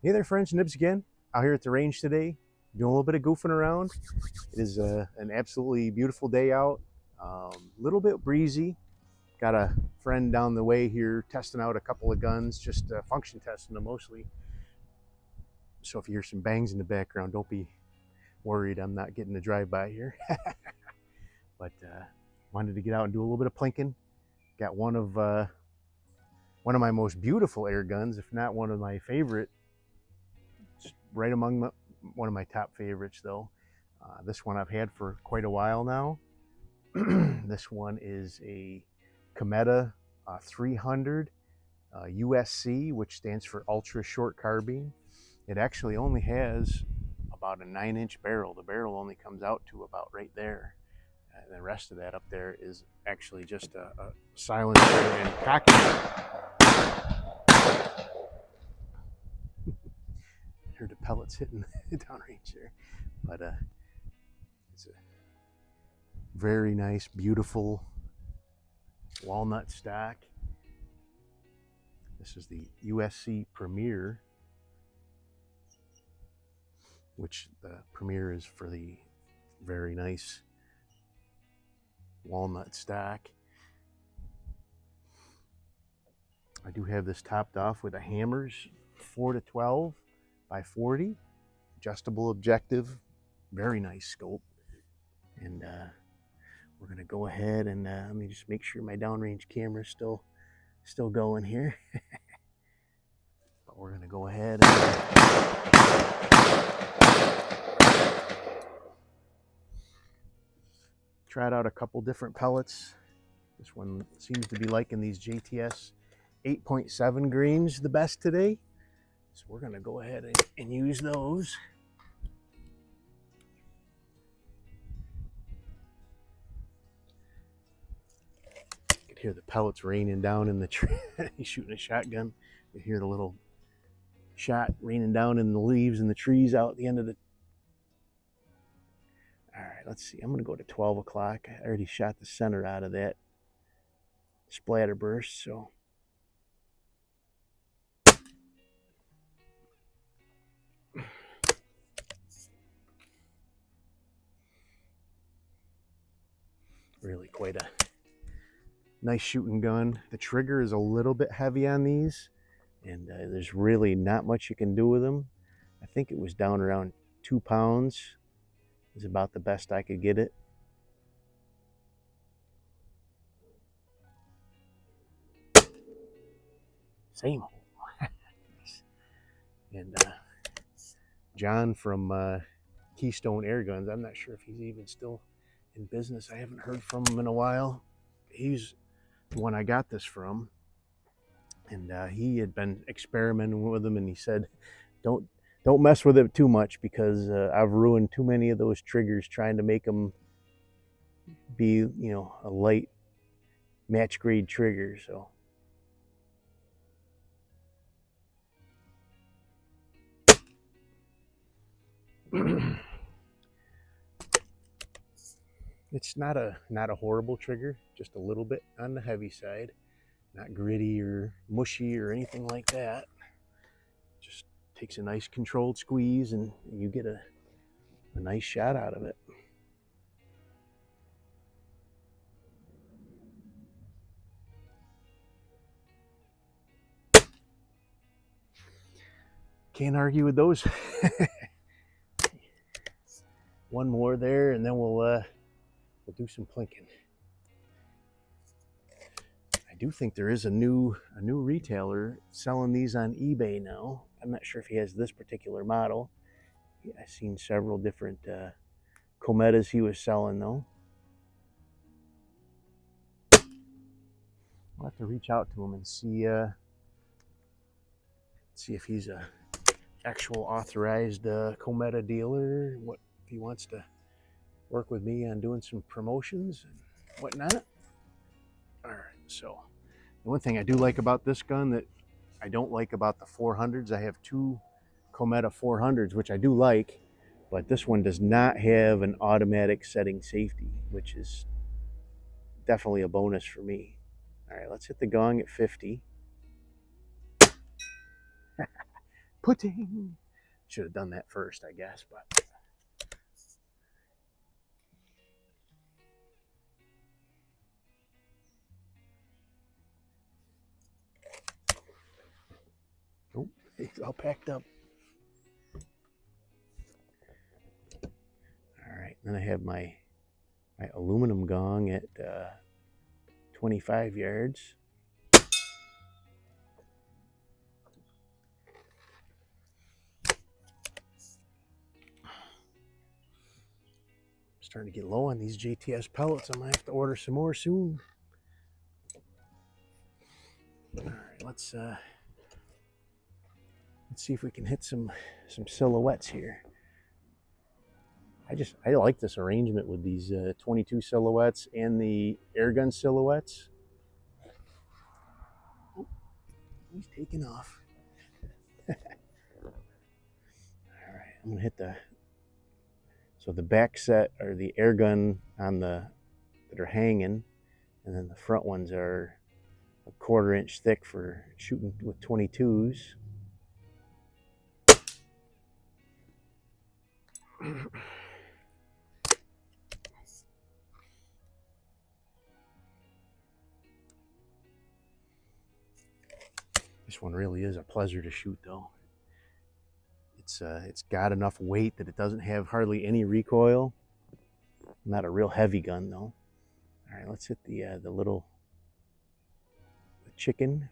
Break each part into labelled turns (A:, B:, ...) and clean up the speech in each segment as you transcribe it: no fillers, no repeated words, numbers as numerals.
A: Hey there, friends. Nibs again. Out here at the range today, doing a little bit of goofing around. It is an absolutely beautiful day out. A little bit breezy. Got a friend down the way here testing out a couple of guns, just function testing them mostly. So if you hear some bangs in the background, don't be worried. I'm not getting a drive-by here. But wanted to get out and do a little bit of plinking. Got one of my most beautiful air guns, if not one of my favorite. It's right among one of my top favorites, though. This one I've had for quite a while now. This one is a Cometa 300 USC, which stands for ultra short carbine. It actually only has about a 9-inch barrel. The barrel only comes out to about right there. And the rest of that up there is actually just a silencer and cocking. Heard the pellets hitting downrange there, but it's a very nice, beautiful walnut stock. This is the USC Premier, which the Premier is for the very nice walnut stock. I do have this topped off with a Hammers 4-12 by 40, adjustable objective, very nice scope. And we're gonna go ahead and let me just make sure my downrange camera is still going here. But we're gonna go ahead and tried out a couple different pellets. This one seems to be liking these JTS 8.7 grains the best today. So we're gonna go ahead and use those. You can hear the pellets raining down in the tree. He's shooting a shotgun. You hear the little shot raining down in the leaves and the trees out at the end of the... All right, let's see. I'm gonna go to 12 o'clock. I already shot the center out of that splatter burst, so really quite a nice shooting gun. The trigger is a little bit heavy on these, and there's really not much you can do with them. I think it was down around 2 pounds is about the best I could get it. Same hole. And John from Keystone Air Guns, I'm not sure if he's even still in business. I haven't heard from him in a while. He's the one I got this from, and he had been experimenting with them, and he said, don't mess with it too much, because I've ruined too many of those triggers trying to make them be, a light match grade trigger. So it's not a horrible trigger, just a little bit on the heavy side. Not gritty or mushy or anything like that. Just takes a nice controlled squeeze and you get a nice shot out of it. Can't argue with those. One more there, and then we'll do some plinking. I do think there is a new retailer selling these on eBay now. I'm not sure if he has this particular model. I've seen several different Cometas he was selling, though. I'll have to reach out to him and see if he's a actual authorized Cometa dealer. What if he wants to work with me on doing some promotions and whatnot. All right, so the one thing I do like about this gun that I don't like about the 400s, I have two Cometa 400s, which I do like, but this one does not have an automatic setting safety, which is definitely a bonus for me. All right, let's hit the gong at 50. Putting. Should have done that first, I guess, but. Oh, it's all packed up. All right, then I have my aluminum gong at 25 yards. Starting to get low on these JTS pellets. I might have to order some more soon. All right, let's see if we can hit some silhouettes here. I like this arrangement with these 22 silhouettes and the airgun silhouettes. Oh, he's taking off. All right, I'm gonna hit so the back set are the airgun that are hanging, and then the front ones are a 1/4 inch thick for shooting with 22s. This one really is a pleasure to shoot, though. It's got enough weight that it doesn't have hardly any recoil. Not a real heavy gun, though. All right, let's hit the chicken.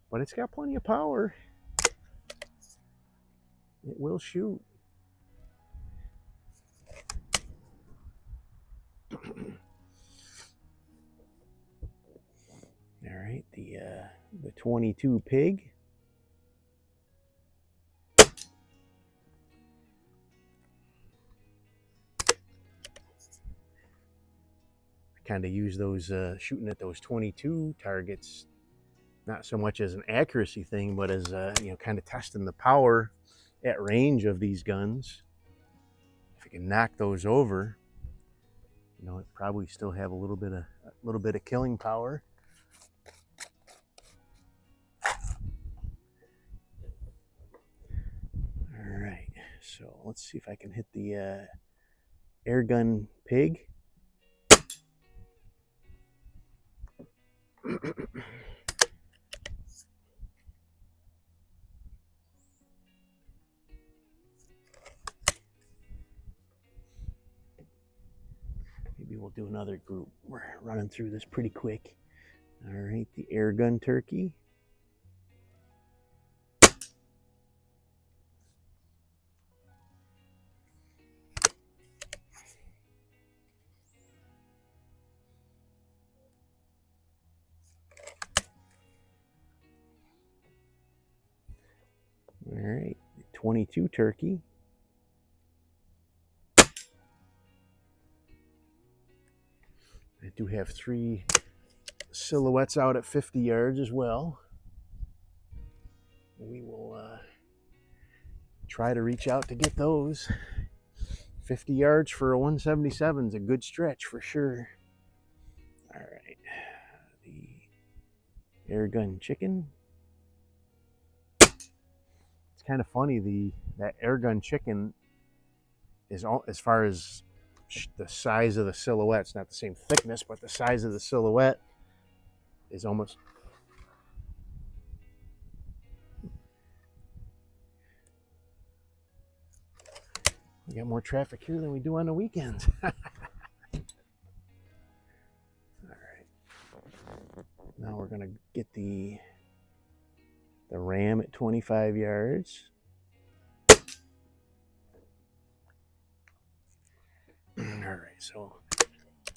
A: But it's got plenty of power. It will shoot. All right, the 22 pig. Kind of use those shooting at those 22 targets, not so much as an accuracy thing, but as kind of testing the power at range of these guns. If you can knock those over, it probably still have a little bit of killing power. All right, so let's see if I can hit the airgun pig. Maybe we'll do another group. We're running through this pretty quick. All right, the airgun turkey. All right, 22 turkey. I do have 3 silhouettes out at 50 yards as well. We will try to reach out to get those. 50 yards for a 177 is a good stretch for sure. All right, the airgun chicken. It's kind of funny, that airgun chicken is all, as far as the size of the silhouette, it's not the same thickness, but the size of the silhouette is almost. We got more traffic here than we do on the weekends. All right. Now we're gonna get the ram at 25 yards. All right, so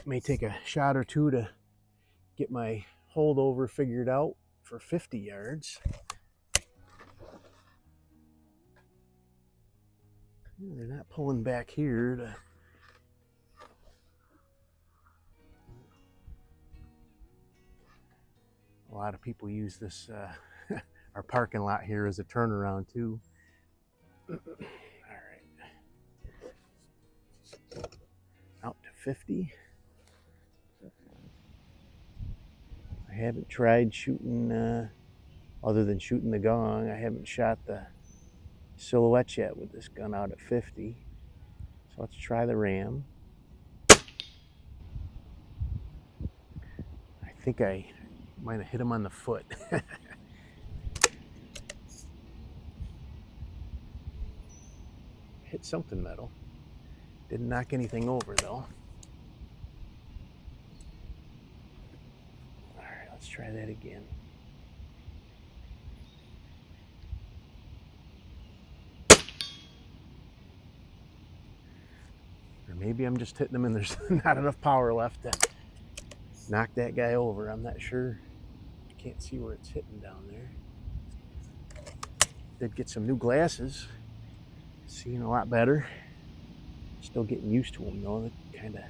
A: may take a shot or two to get my holdover figured out for 50 yards. They're not pulling back here a lot of people use this our parking lot here as a turnaround too. All right, out to 50. haven't tried shooting, other than shooting the gong, I haven't shot the silhouette yet with this gun out at 50. So let's try the ram. I think I might have hit him on the foot. Hit something metal. Didn't knock anything over though. All right, let's try that again. Or maybe I'm just hitting them and there's not enough power left to knock that guy over. I'm not sure. I can't see where it's hitting down there. Did get some new glasses. Seeing a lot better. Still getting used to them though. They're kind of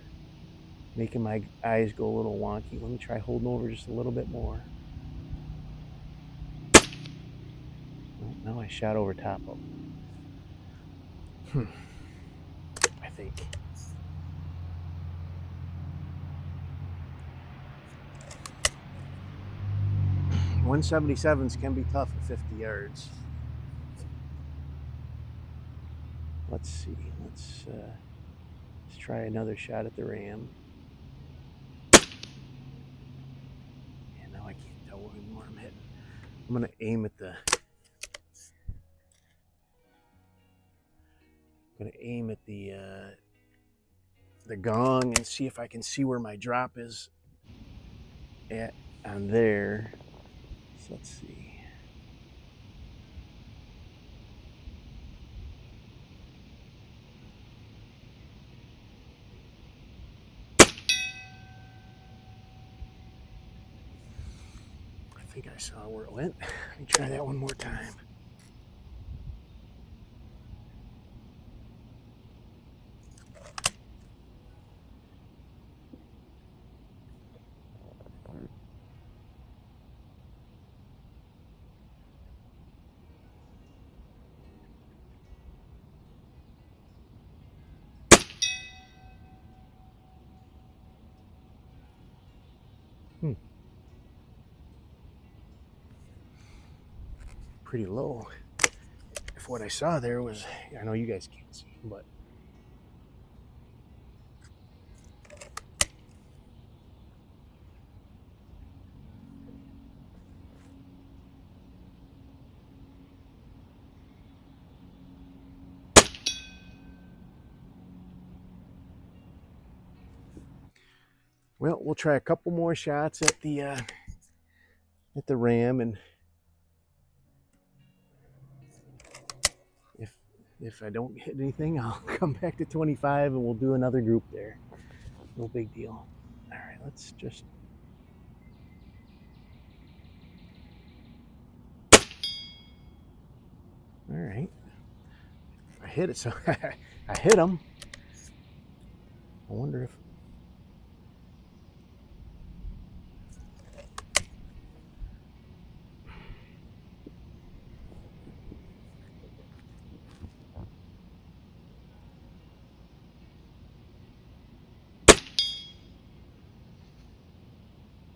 A: making my eyes go a little wonky. Let me try holding over just a little bit more. Well, now I shot over top of them. I think. .177s can be tough at 50 yards. Let's see. Let's try another shot at the ram. Yeah, now I can't tell where I'm hitting. I'm gonna aim at the. The gong and see if I can see where my drop is at on there. So let's see. I think I saw where it went. Let me try that one more time. Pretty low. If what I saw there was, I know you guys can't see, but well, we'll try a couple more shots at the ram, and if I don't hit anything, I'll come back to 25 and we'll do another group there. No big deal. All right, let's just. All right, I hit it. So I hit him. I wonder if.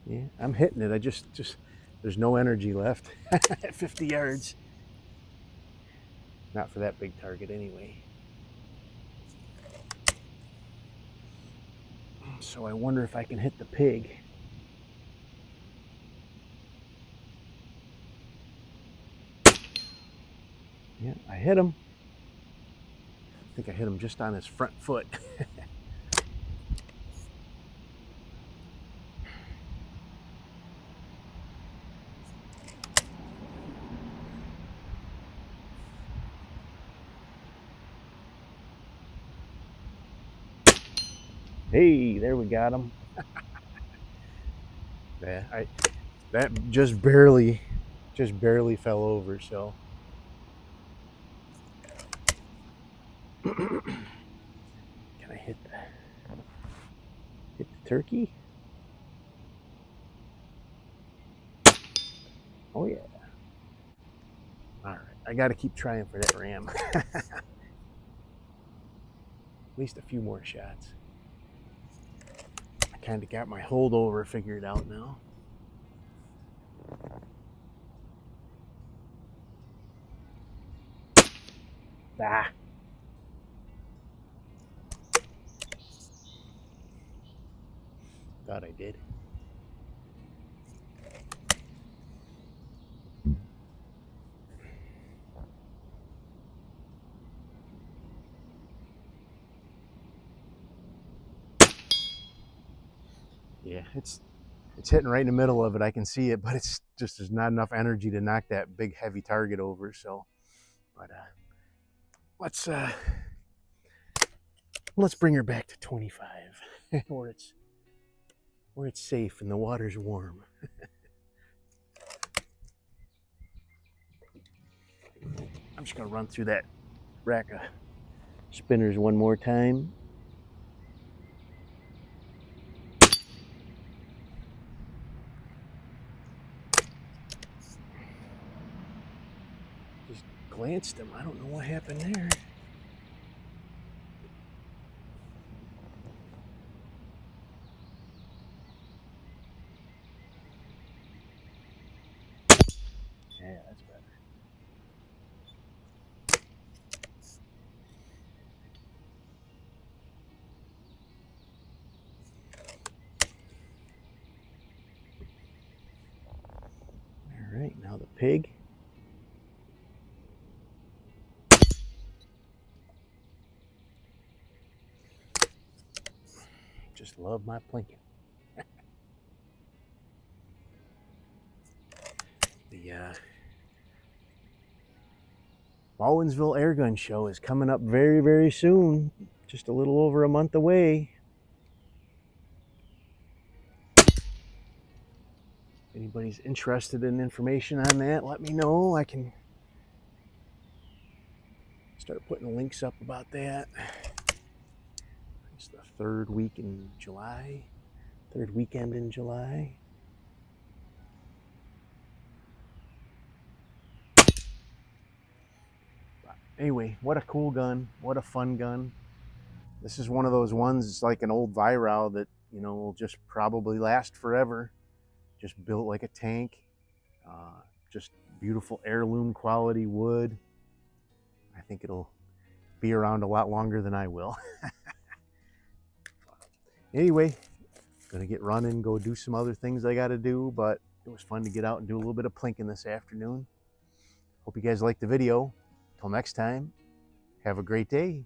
A: Yeah, I'm hitting it. I just there's no energy left at 50 yards. Not for that big target anyway. So I wonder if I can hit the pig. Yeah, I hit him. I think I hit him just on his front foot. Hey, there we got him. Yeah, that just barely fell over. So can I hit the turkey? Oh yeah. All right, I got to keep trying for that ram. At least a few more shots. I kind of got my holdover figured out now. Ah. Thought I did. Yeah, it's hitting right in the middle of it. I can see it, but it's just there's not enough energy to knock that big heavy target over. So, but let's bring her back to 25, where it's safe and the water's warm. I'm just gonna run through that rack of spinners one more time. Just glanced them. I don't know what happened there. Yeah, that's better. All right, now the pig. Just love my plinking. The Baldwinsville Airgun Show is coming up very, very soon. Just a little over a month away. If anybody's interested in information on that, let me know. I can start putting links up about that. It's the third weekend in July. But anyway, what a cool gun. What a fun gun. This is one of those ones, it's like an old Viral that, will just probably last forever. Just built like a tank. Just beautiful heirloom quality wood. I think it'll be around a lot longer than I will. Anyway, gonna get running, go do some other things I gotta do, but it was fun to get out and do a little bit of plinking this afternoon. Hope you guys liked the video. Till next time, have a great day.